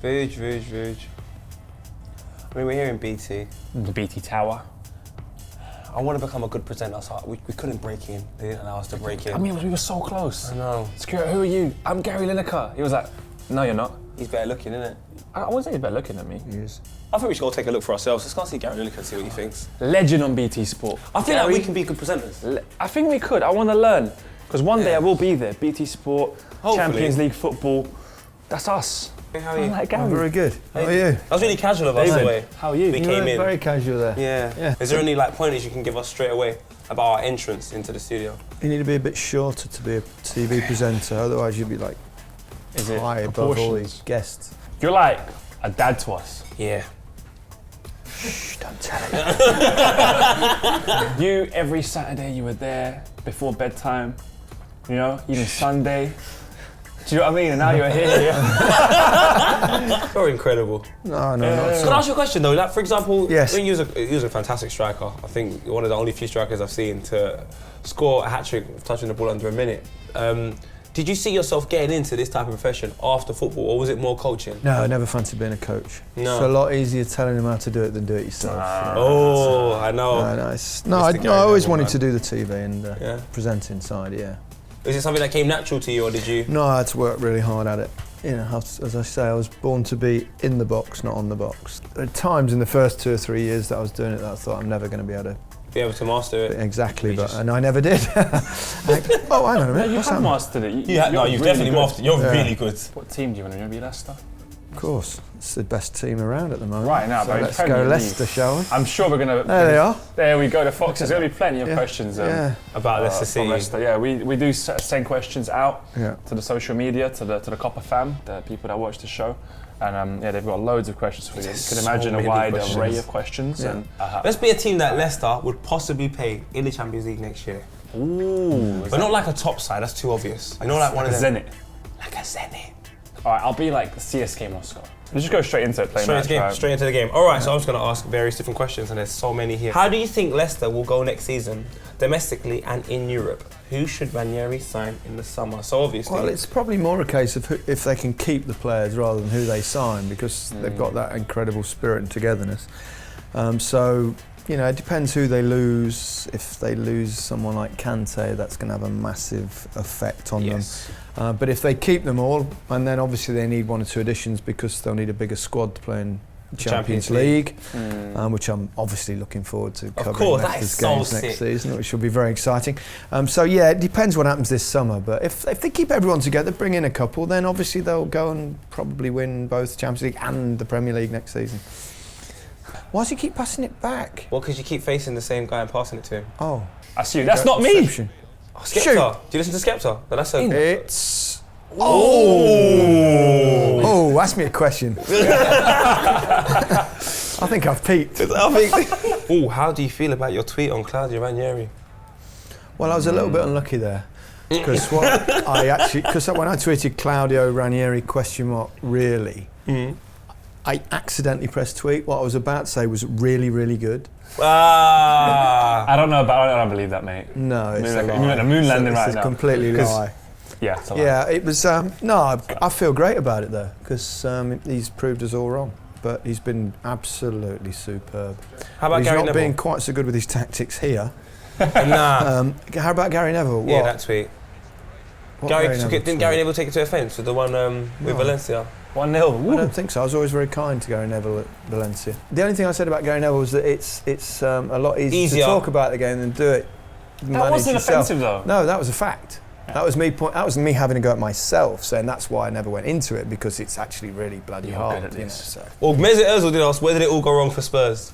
Vuj. I mean, we're here in BT. The BT Tower. I want to become a good presenter, so we couldn't break in. They didn't allow us to break in. I mean, we were so close. I know. Security, who are you? I'm Gary Lineker. He was like, no, you're not. He's better looking, isn't it? I wouldn't say he's better looking than me. He is. I think we should go take a look for ourselves. Let's go and see Gary Lineker and see what he thinks. Legend on BT Sport. I feel like we can be good presenters. I think we could. I want to learn. Because one day I will be there. BT Sport, Hopefully. Champions League football. That's us. Hey, how are you? Like Gary. Oh, very good. How are you? That was really casual of us, the way. How are you? We You came were in. very casual there. Yeah. Is there any like pointers you can give us straight away about our entrance into the studio? You need to be a bit shorter to be a TV presenter, otherwise you'd be like Is it high above all proportions? these guests. You're like a dad to us. Yeah. Shh, don't tell it. You, every Saturday you were there before bedtime, you know, even Sunday. Do you know what I mean? And now you're here. You're incredible. No, not Can I ask you a question though? Like, for example, Yes. he was a fantastic striker. I think one of the only few strikers I've seen to score a hat-trick touching the ball under a minute. Did you see yourself getting into this type of profession after football, or was it more coaching? No, I never fancied being a coach. No. It's a lot easier telling them how to do it than do it yourself. Oh, I know. I always wanted to do the TV and Yeah. presenting side, yeah. Is it something that came natural to you, or did you? No, I had to work really hard at it. You know, as I say, I was born to be in the box, not on the box. There are times in the first 2 or 3 years that I was doing it that I thought I'm never going to be able to. Be able to master it. Exactly, You and I never did. Oh, hang on a minute. You what's have that? mastered it. You've you're definitely really good. mastered. You're Yeah. really good. What team do you want to be? Leicester? Of course, it's the best team around at the moment. Right now, so but in let's Premier go League- Leicester, shall we? I'm sure we're going to... There they are. There we go, the Foxes. There's going to be plenty of questions Yeah. About Leicester from City. Leicester. Yeah, we do send questions out Yeah. to the social media, to the Copper fam, the people that watch the show. And they've got loads of questions for you. You There's can so imagine a many wide questions. array of questions. Yeah. And, Let's be a team that Leicester would possibly play in the Champions League next year. Ooh. But not like a top side, that's too obvious. You know, like one of them. Zenit. Like a Zenit. All right, I'll be like CSK Moscow. Let's just go straight into it. Straight into the game. All right, so I'm just going to ask various different questions, and there's so many here. How do you think Leicester will go next season, domestically and in Europe? Who should Ranieri sign in the summer? So obviously, Well, it's probably more a case of if they can keep the players rather than who they sign, because they've got that incredible spirit and togetherness. So, you know, it depends who they lose. If they lose someone like Kante, that's going to have a massive effect on them. But if they keep them all, and then obviously they need 1 or 2 additions because they'll need a bigger squad to play in Champions League, which I'm obviously looking forward to covering course, that Leicester's is so games sick. next season, which will be very exciting. So yeah, it depends what happens this summer. But if they keep everyone together, bring in a couple, then obviously they'll go and probably win both Champions League and the Premier League next season. Why does he keep passing it back? well, because you keep facing the same guy and passing it to him. Oh, That's you. That's not me. perception. Oh, Skepta. Do you listen to Skepta? But that's a... It's. Oh, ask me a question. I think I've peaked. Oh, how do you feel about your tweet on Claudio Ranieri? Well, I was a little bit unlucky there. Because when I tweeted Claudio Ranieri ? Really, I accidentally pressed tweet. What I was about to say was really, really good. I don't know, but I don't believe that, mate. No, it's a lie. You meant a moon landing right It's now. a completely lie. Yeah, it's a lie. Yeah, it was. No, I feel great about it though, because he's proved us all wrong. But he's been absolutely superb. How about He's Gary not Neville? being quite so good with his tactics here. Nah. How about Gary Neville? What? Yeah, that tweet. What Gary Neville didn't tweet? Gary Neville take it to offence with the one with Valencia? 1-0. I Woo. don't think so. I was always very kind to Gary Neville at Valencia. The only thing I said about Gary Neville was that it's a lot easier to talk about the game than do it. That wasn't offensive though. No, that was a fact. That was me. That was me having a go at myself, saying that's why I never went into it, because it's actually really bloody hard. good at you know, this. so. Well, Mesut Ozil did ask, where did it all go wrong for Spurs?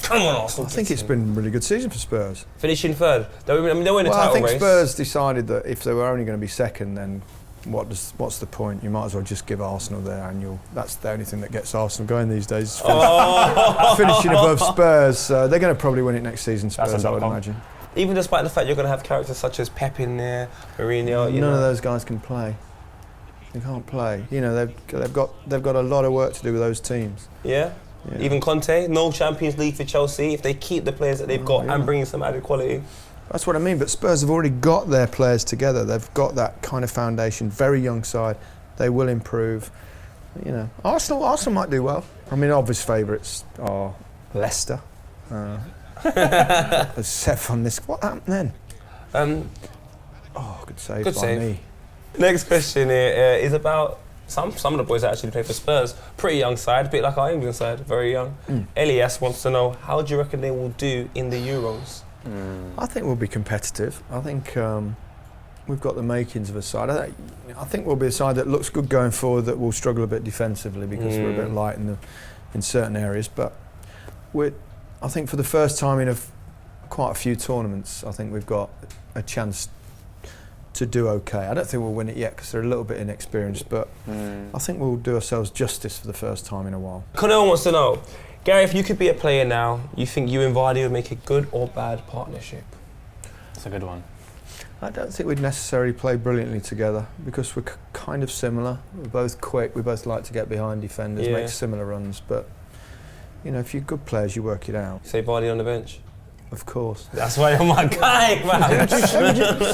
Come on, Arsenal. I think it's been a really good season for Spurs. Finishing third. They were in the Well, title I think race. Spurs decided that if they were only going to be second, then what's the point? You might as well just give Arsenal their annual. That's the only thing that gets Arsenal going these days. Finishing above Spurs, so they're going to probably win it next season. Spurs, I would imagine. Even despite the fact you're going to have characters such as Pep in there, Mourinho. None of those guys can play. They can't play. You know, they've got a lot of work to do with those teams. Yeah. Yeah. Even Conte, no Champions League for Chelsea. If they keep the players that they've got and bring in some added quality. That's what I mean. But Spurs have already got their players together. They've got that kind of foundation. Very young side. They will improve. You know, Arsenal might do well. I mean, obvious favourites are Leicester. Except on this, what happened then? Good save Good by save. me. Next question here is about some of the boys that actually play for Spurs. Pretty young side, a bit like our England side, very young. Elias wants to know, how do you reckon they will do in the Euros? I think we'll be competitive. I think we've got the makings of a side. I think we'll be a side that looks good going forward, that will struggle a bit defensively because we're a bit light in certain areas. But I think for the first time in quite a few tournaments, I think we've got a chance to do okay. I don't think we'll win it yet because they're a little bit inexperienced, but I think we'll do ourselves justice for the first time in a while. Connell wants to know, Gary, if you could be a player now, you think you and Vardy would make a good or bad partnership? That's a good one. I don't think we'd necessarily play brilliantly together because we're kind of similar. We're both quick, we both like to get behind defenders, make similar runs, but you know, if you're good players, you work it out. Say Vardy on the bench? Of course. That's why you're my guy, man.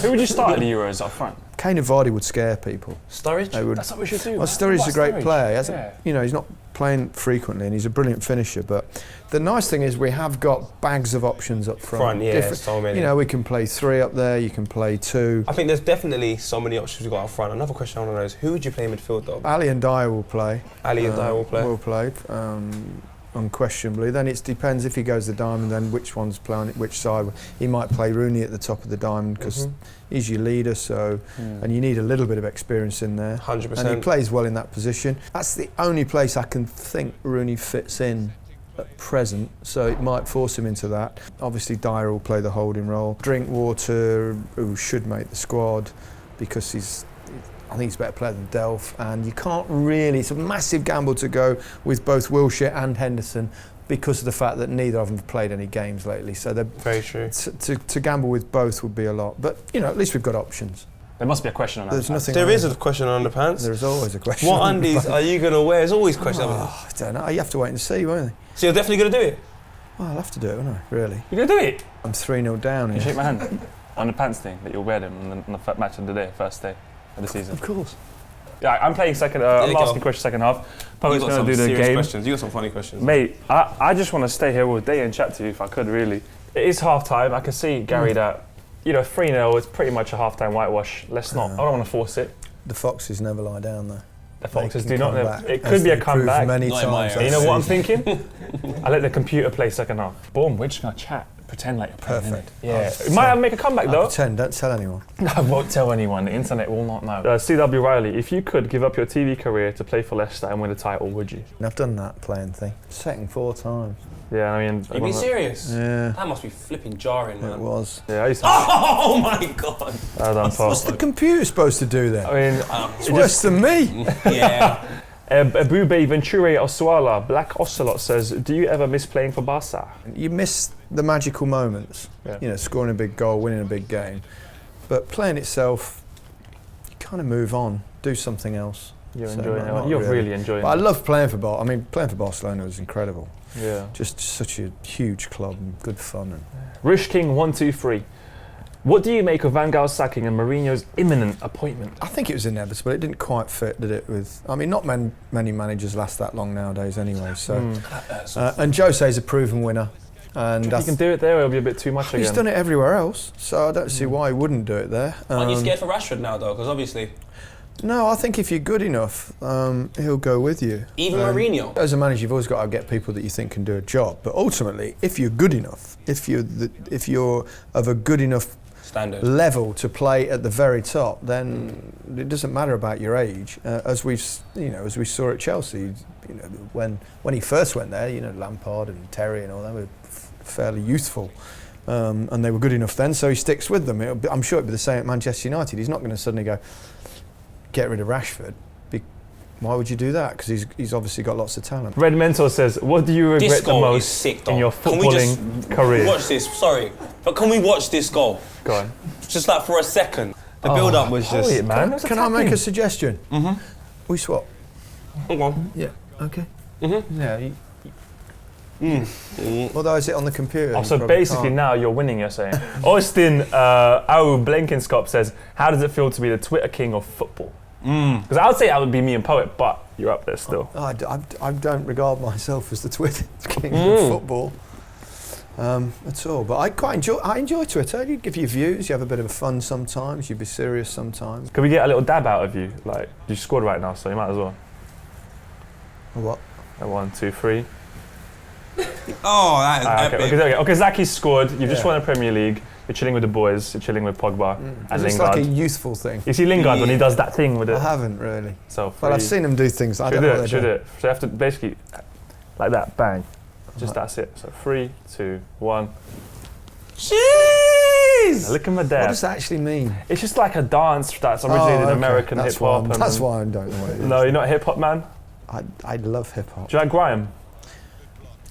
Who would you start at the Euros up front? Kane and Vardy would scare people. Sturridge? That's what we should do. Well, Sturridge's a great player. You know, he's not playing frequently and he's a brilliant finisher, but the nice thing is we have got bags of options up front. So many. You know, we can play 3 up there, you can play 2. I think there's definitely so many options we've got up front. Another question I want to know is, who would you play in midfield though? Ali and Dyer will play. Ali and Dyer will play? Will play. Unquestionably. Then it depends if he goes the diamond, then which one's playing which side. He might play Rooney at the top of the diamond because he's your leader, so and you need a little bit of experience in there. 100%. And he plays well in that position. That's the only place I can think Rooney fits in at present, so it might force him into that. Obviously Dyer will play the holding role. Drinkwater, who should make the squad because I think he's a better player than Delph, and you can't really, it's a massive gamble to go with both Wilshere and Henderson because of the fact that neither of them have played any games lately, so very true. To gamble with both would be a lot, but you know, at least we've got options. There must be a question on that. There is a question on underpants. There's always a question. What undies are you going to wear? There's always questions. I don't know, you have to wait and see, won't you? So you're definitely going to do it? Well, I'll have to do it, won't I, really? You're going to do it? I'm 3-0 down Can you here. shake my hand? On the pants thing, that you'll wear them on the match of the day, first day of the season. Of course. Yeah, I'm playing second. I'm asking questions second half. Poet's going to do the game. Questions. You got some funny questions, mate. I just want to stay here all day and chat to you if I could. Really, it is half time. I can see Gary that 3-0. It's pretty much a half time whitewash. Let's not. I don't want to force it. The Foxes never lie down though. The Foxes They do can not. come back, It as could be a they proved comeback. many Not in my times. area. You know what I'm thinking? I let the computer play second half. Boom. We're just gonna chat. Pretend like you're playing. Perfect. Yeah. It might make a comeback though. Pretend. Don't tell anyone. I won't tell anyone. The internet will not know. CW Riley, if you could give up your TV career to play for Leicester and win a title, would you? And I've done that playing thing. Second 4 times. Yeah, I mean. You being serious? Yeah. That must be flipping jarring, man. It was. Yeah, I used to. Oh my god! What's the computer supposed to do then? I mean, It's worse than me. Yeah. Abube Venture Oswala, Black Ocelot says, do you ever miss playing for Barca? You miss the magical moments. Yeah. You know, scoring a big goal, winning a big game. But playing itself, you kind of move on, do something else. You're So, enjoying not it. You're really. really enjoying But I it. love playing for Barcelona. I mean, playing for Barcelona was incredible. Yeah. Just such a huge club and good fun. And Rish King 123. What do you make of Van Gaal's sacking and Mourinho's imminent appointment? I think it was inevitable. It didn't quite fit, did it? I mean, not many managers last that long nowadays, anyway. So, and Jose's a proven winner, and You can do it there, or it'll be a bit too much he's again. done it everywhere else. So I don't see why he wouldn't do it there. Aren't you scared for Rashford now, though? Because obviously, No, I think if you're good enough, he'll go with you. even Mourinho. As a manager, you've always got to get people that you think can do a job. But ultimately, if you're good enough, if you're of a good enough Standard. level to play at the very top, then it doesn't matter about your age. As we saw at Chelsea, when he first went there, Lampard and Terry and all that were fairly youthful, and they were good enough then. So he sticks with them. I'm sure it'll be the same at Manchester United. He's not going to suddenly go get rid of Rashford. Why would you do that? Because he's obviously got lots of talent. Red Mentor says, what do you regret This the goal is most sick, though. in your Can we just footballing career? Watch this. Sorry, but can we watch this goal? Go on. Just like for a second. The build-up was just. Hold it, man. That's Can I make attacking. a suggestion? Mhm. We swap. Hang on. Yeah. Okay. Mhm. Yeah. Although is it on the computer? Oh, you so probably basically can't. now you're winning, you're saying. Austin Au Blenkinskop says, how does it feel to be the Twitter king of football? Because I would say that would be me and Poet, but you're up there still. I don't regard myself as the Twitter king of football at all. But I enjoy Twitter. You give your views. You have a bit of fun sometimes. You be serious sometimes. Can we get a little dab out of you? Like, you scored right now, so you might as well. What? 1, 2, 3. Oh, that is epic. Okay, there we go. Okay, Zaki's scored. You've just won the Premier League. You're chilling with the boys. You're chilling with Pogba and Lingard. It's like a youthful thing. You see Lingard when he does that thing with it? I haven't really. So but I've seen him do things. I don't know what they do. So you have to basically, like that, bang. Just that's it. So 3, 2, 1. Jeez! Look at my dad. What does that actually mean? It's just like a dance that's originated in American hip hop. That's why I don't know what it is. No, you're not a hip hop man? I love hip hop. Do you like grime?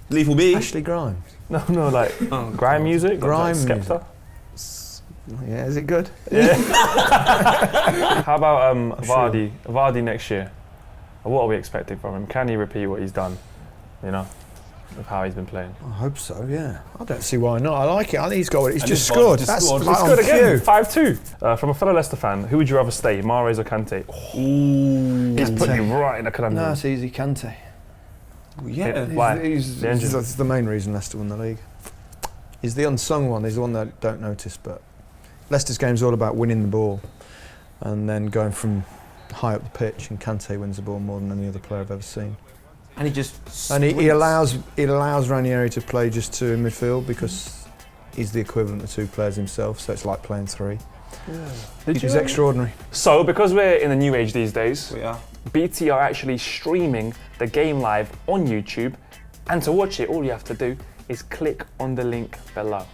Lethal B? Ashley Grimes. No, like grime music? Grime like music. Yeah, is it good? Yeah. How about Vardy next year? What are we expecting from him? Can he repeat what he's done? You know, with how he's been playing. I hope so. Yeah, I don't see why not. I like it. I think he's got it. He's just scored. scored. He's Scored again. 5-2. From a fellow Leicester fan, who would you rather stay, Mahrez or Kante? Ooh. He's put me right in the conundrum. No, it's easy. Kante. Yeah. Why? That's the main reason Leicester won the league. He's the unsung one. He's the one that don't notice. But Leicester's game's all about winning the ball and then going from high up the pitch. And Kante wins the ball more than any other player I've ever seen. And he allows Ranieri to play just two in midfield because he's the equivalent of two players himself. So it's like playing three. Yeah. He's extraordinary. So because we're in the new age these days, We are. BT are actually streaming the game live on YouTube, and to watch it, all you have to do is click on the link below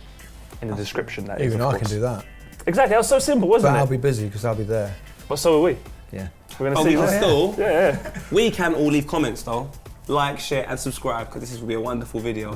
in the description. That Even is, I can do that. Exactly, that was so simple, But wasn't I'll it? be busy because I'll be there. But so are we. Yeah. We're gonna see. We can still. Yeah. We can all leave comments though. Like, share, and subscribe because this will be a wonderful video.